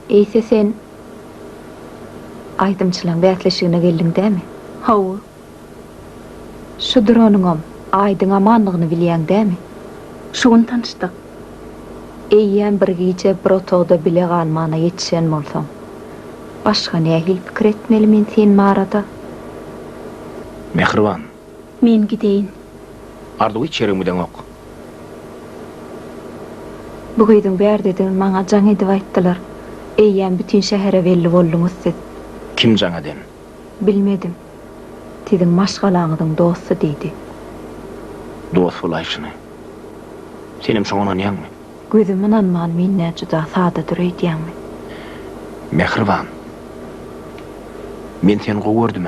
Eýse sen aýdymçylyň bätleşigine geldiň dämi? Hawa. Şu dronuňam aýdyň amanlygyny bilýäň dämi? Şugun tanışdyk. Eýýän bir giçe bir otogda bile galmana ýetişen bolsam. Başga nähil pikir etmeli men sen marada? Mehriban, Men gideýin. ardy hiç ýereňmiden ok. Bu gyýdyň bärdeden maňa jaň edip aýtdylar. Eýýän bütün şähere belli bolduňuz siz. Kim jaň edem? Bilmedim. Tidiň maşgalaňydyň dosty diýdi. Dost bolaýşyny. Senem şoňanan ýaňmy? Gözüm inanman menne juda sada duruýdýanmy? Mehriban. Men seni gowurdym.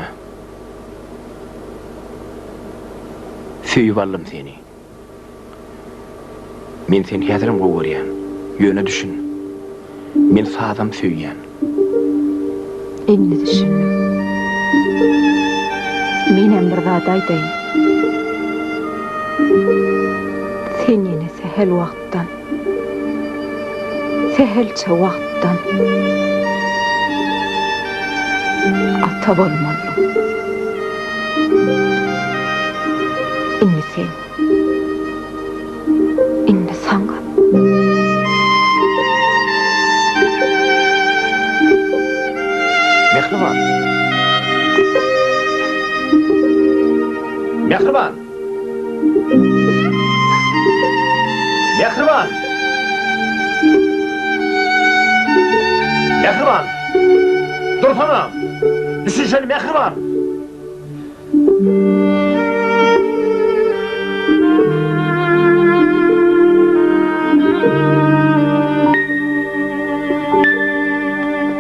Süýüp aldym seni. Men seni häzirim gowurýan. Ýöne düşün. Men sadam süýýän. Endi düşündüm. Menem bir zat aýdaýyn. Sen ýene sehel wagtdan, sehelçe wagtdan ata bolmaly. Indi sen, indi saňa. Mehriban. Mehriban. Mehriban. Mehriban. Dursana. Düşünsene Mehriban.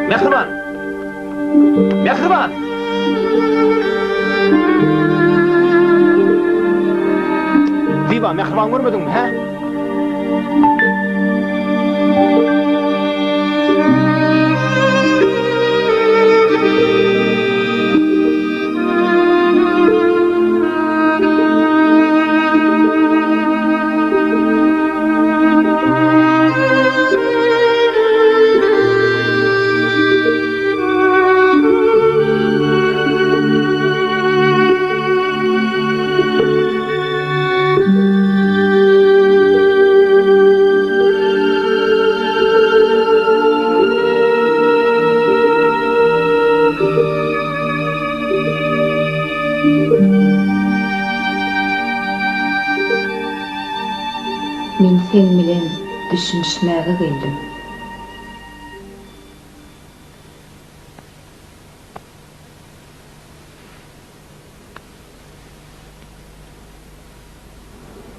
Mehriban. Mehriban. Ziba, Mehriban görmedin mi, he? Men sen bilen düşünüşmäge geldim.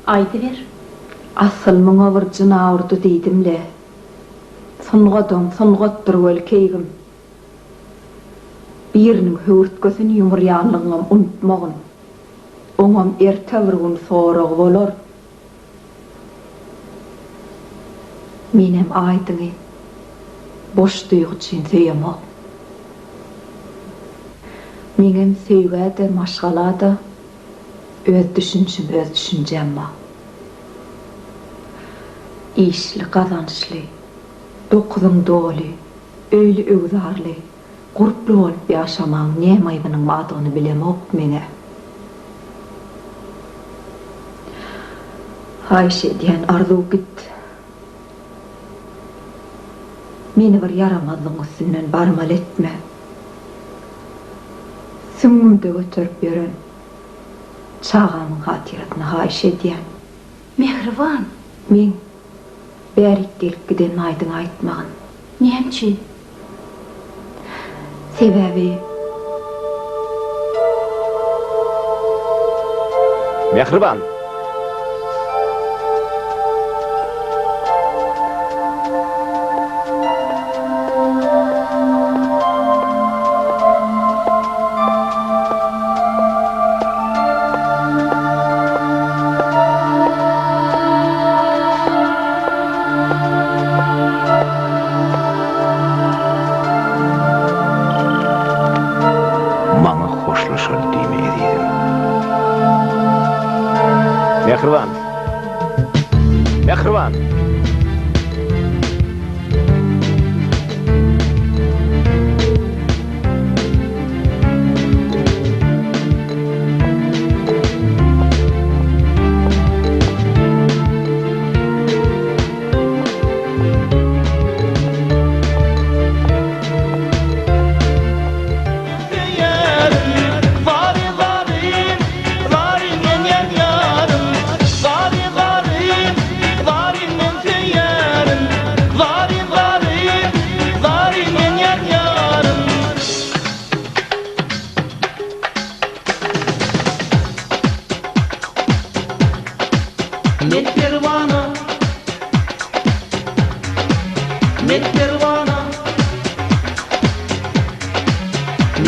Aýdyber. Asıl muňa bir jyn awurdy diýdimle. Songatdyr welkeýgim. Biriniň höwürtgesini ýumurýanlygyňam unutmagyn. Oňam erte bir gün sorag bolar. Menem aýdyňy boş duýgu üçin söýemok. Meňem söýgäde maşgalada öz düşünçüm öz düşünjem bar. İşli, kazançly, dokuzyň doly, öýli öwzarly, gurply bolup ýaşamaň näme aýbynyň badygyny bilemok mene. Haýşe diýen arzuw gitdi. Meni bir yaramazlyk üstünden barmal etme. Süňümde götürüp ýören çağamyň hatyratyny haýşe diýen. Mehriban. Men bärik gelip giden aýdyň aýtmagyn. Näçe? Sebäbi Mehriban. Maňa hoşlaşar diýme edýdim. Mehriban. Mehriban.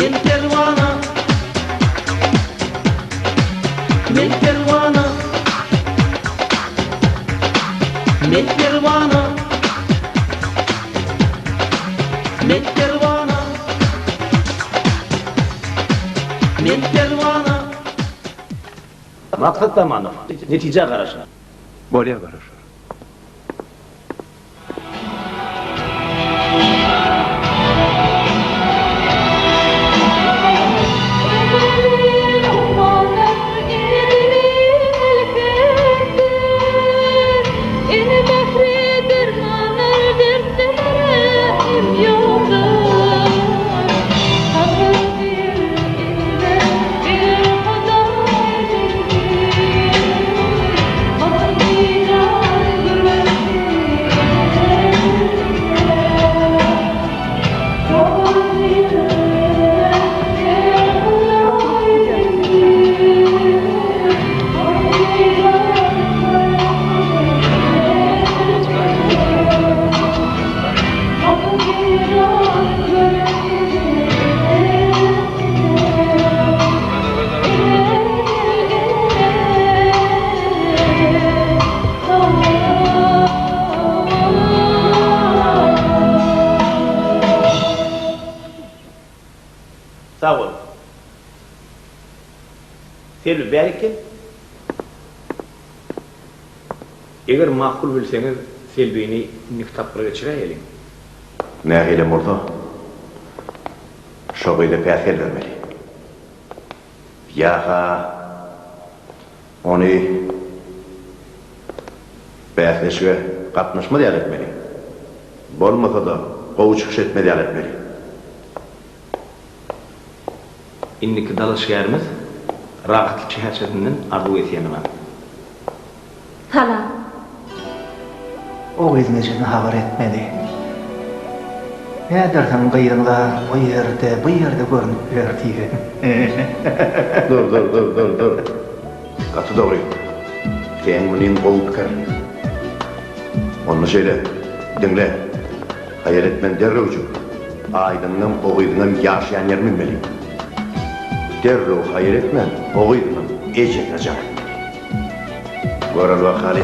Men pervana, men pervana, men pervana, men pervana, men pervana. Maksat zamanı, netice karşı. Bolýar barar. Sağ ol. Selvi berke. Eger makul bilseniz Selvi'ni niftaplara geçireyim. Ne eyle murda? Şoğuyla pəsel vermeli. Yaha onu bäsleşige qatnaşma diýer etmeli. Bolmasa da gowy çykyş etme diýer etmeli. İnniki dalaşýarmyz rahatly çäherçesinden arzu etýänime. Hala, O gizmecini haber etmedi. Ne dersen kıyırında o yerde görünüp verdiği. Dur. Katı doğru. Sen bunun kol pikir. Onu söyle, dinle. Hayal etmen derrevcu. Aydınlığım, oğuydunum yaşayan yer bilmeli. Derrev hayal etmen, oğuydunum ecek acan etmeli. Göral vakali,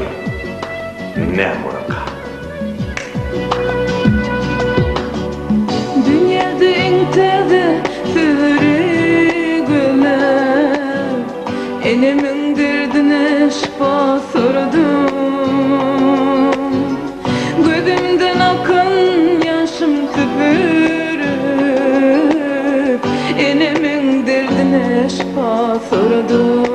ne murakka. Dünyada en taze sürgüler, enemin derdine şifa sordum. Gözümden akan yaşım süpürüp, enemin derdine şifa sordum.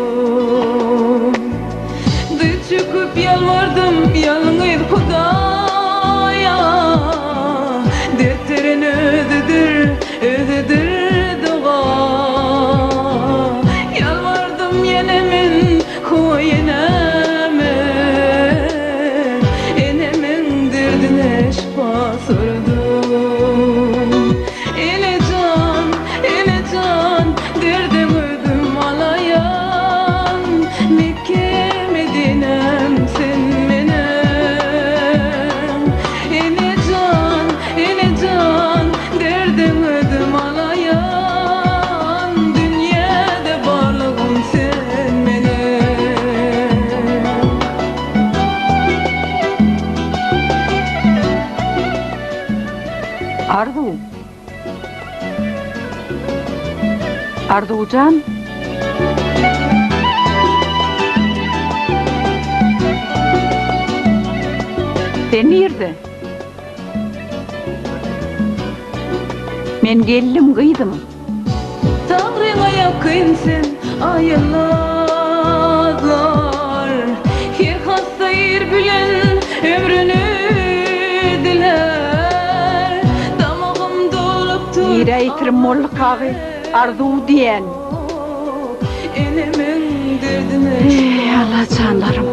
Dıt çıkıp yalvardım yalnız Hudaya, dertlerin özüdür dua. Yalvardım yenemin huyeneme, enemin derdine şifa sordum. Ele can, derdim ödüm alayan, Mekke Medinem sen menem. Ele can, derdim ödüm alayan, dünyada varlığım sen menem. Arducan. Sen nerede? Men geldim kıydım. Tanrı'na yakınsın ayıllar, her hasta yer bilen ömrünü diler. Damağım dolup dur Yere aytırım molluk ağı, ardu diyen. enemin derdine Ey Allah canlarım.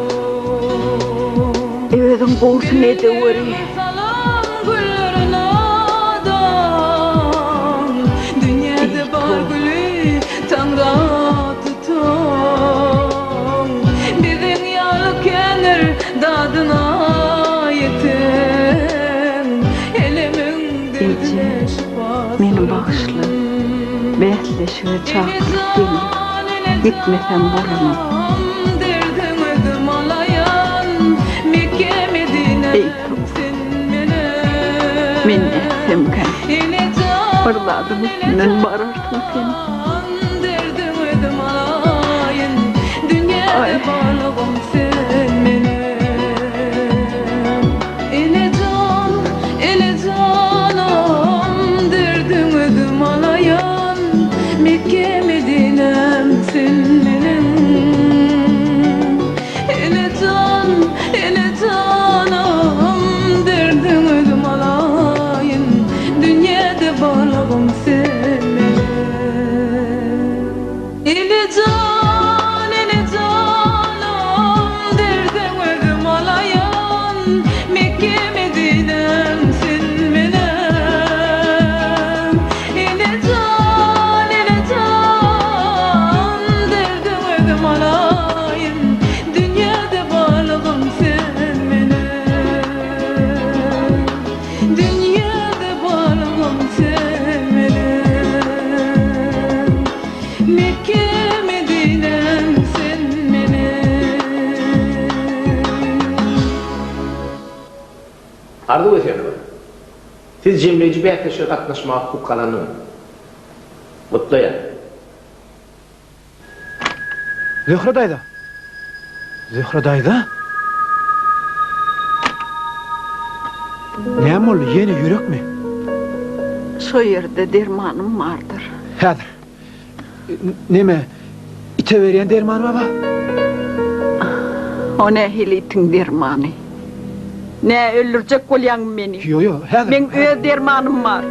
Özüm korsun ediyorum. salam güllerin adam. Dünyada bar gülü Tanrı tutan. Bizin yalı kenir dadına yetin. Elimin derdine şifa Meni bağışla. Behleşiğe çağırıp gelin. Gitmesem bolamam. Derdim ödüm alayan Mekke Medine Ey tuğ. sen mene Men etsem kan. Fırladım üstünden bararsın seni. Derdim ödüm alayan Dünyada Ay. varlığım sen mene Ele canım derdim ödüm alayan Mekke Medine'm sen menem Ele canım derdim ödüm alayın Dünyada varlığım sen menem Ele canım derdim ödüm alayan Mekke Medine'm sen menem Ele can derdim ödüm alayın Dünyada varlığım sen menem Dünyada varlığım sen menem Mekke Medine'm sen menem Ardu etýänler. Siz jemleýici bäýteşe gatnaşmaga hukuk kalanmy? Mutlaýan. Zöhredayda. Zöhredayda. Näme boldy? Ýene yürekmi? Şu yerde dermanım vardır. Häzir. Näme? İte berýän derman baba? O ne hilitin dermanı. Ne öldürecek bolyan meni. Yo yo, häzir. Men öýe dermanım var.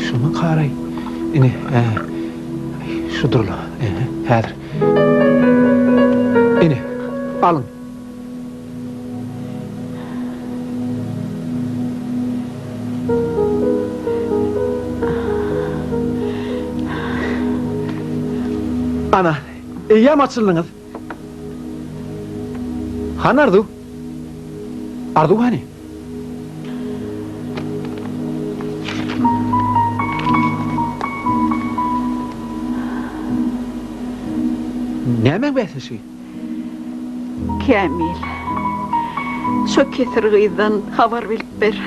Şunu qaray. Ini, şudurla. Häzir. Ini, alın. Ana, eýýäm açyldınız. Han Ardu? Ardu hani? Näme bäsesi? Kamil. Şu kesirgiyden habar bilip ber.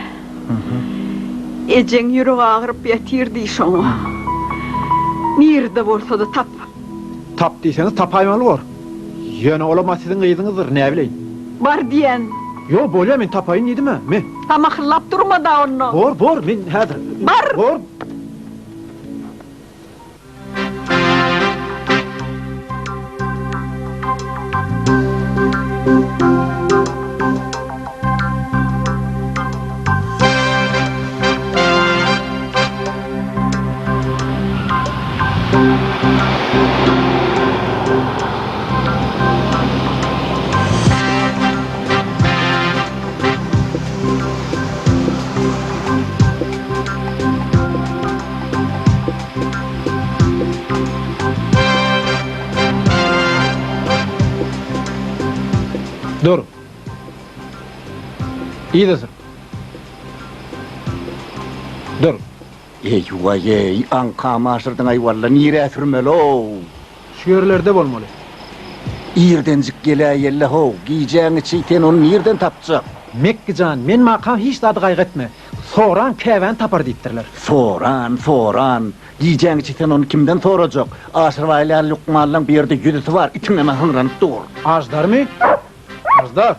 Ejen yürek ağırıp yatirdi şoňa. Nirde bolsa da tap. Tap diýseňiz tapaýmaly bor. Ýöne olama siziň gyzyňyzdyr, näme bileýin. Bar diýen. Yo, bolýar men tapaýyn diýdimi? Men. Tamaklap durma da onu. Bor, men häzir. Bar. Bor. Dur. İyidesin. Dur. Ey vay ey, ankama aşırdın ay valla nire sürmeli o. Şu yerlerde bolmaly. İrdenzik gele yelle ho, giyeceğini çiğten onu nirden tapacak. Mekkican, men makam hiç tadı gaýgatma. Soran käwen tapar diýipdirler. Soran. Giyeceğini çiğten onu kimden soracak? Aşırvayla Lukman'la bir yerde yüzüsü var, içine hınranıp dur. Ajdar mı? Ajdar.